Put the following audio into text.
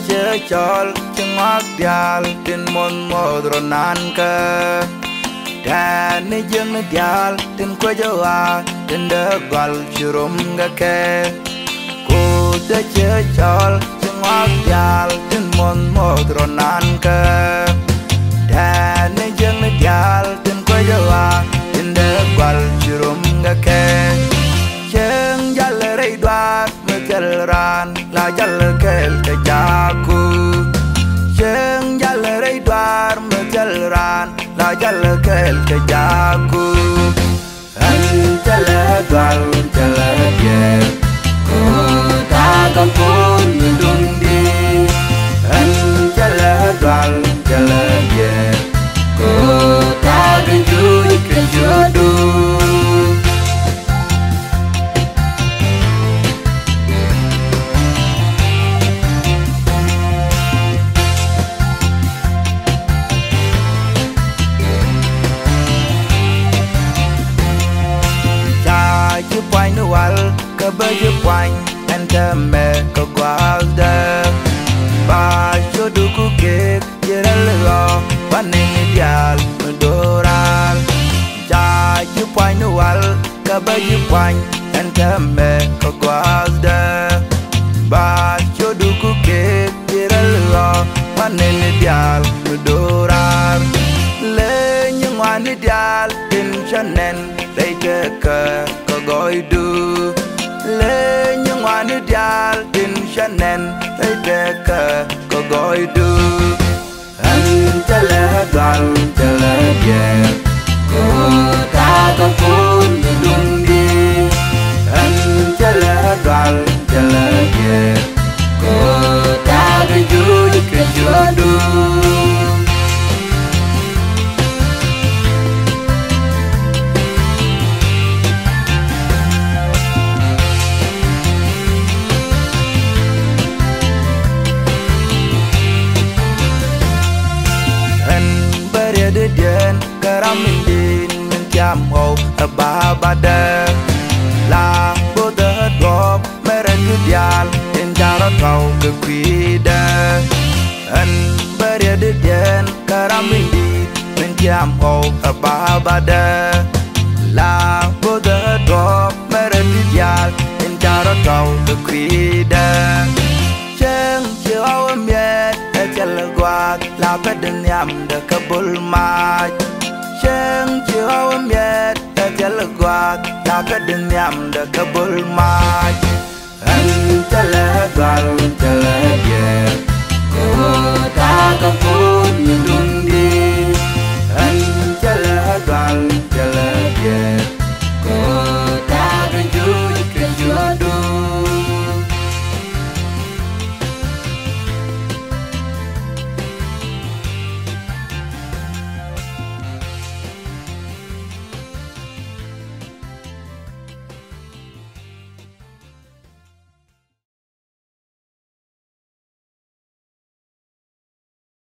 chơi chol chân ngóc dial tin môn modronan cơ đàn ni dương ni dial tin quay jawa tin đỡ gal churum ga ke cô chơi chol chân ngóc dial tin môn modronan cơ đàn ni dương ni dial tin quay jawa tin đỡ gal churum ga ke chân jal rei doa mel ran la jal kel ke jaku chân jal rei doa mel ran la jal kel ke jaku an jal doa jal ye ko ta kan pun dung di an jal doa jal ye ko ta kan ju quanh nu wal ke baju quanh en te me ko guarda ba yo du ku ke yera lo paning dial doral ja yu quanh nu wal ke baju quanh en te me ko guarda ba yo du ku ke yera lo paning dial doral le như ngoan dial tin chanen đây ke gọi du lê những hoa nước dial tin chanen thấy đẹp cả có gọi du anh cha lẽ đoàn cha lẽ về cô ta có cuốn đun đi anh cha lẽ đoàn cha lẽ về cô ta cái vui cái chúa du karam din min jam ho ba bada la bo the drop mere dial in jaro tau ke kwida an bare de den karam din min jam ho ba bada la bo the drop mere dial in jaro tau ke kwida cheng chiao miet e chal gwa la bedeng yam de kabul ma chân chiều miệt ta chel gwa ta ka đừng nhầm de kabul ma anh chale gal chale ye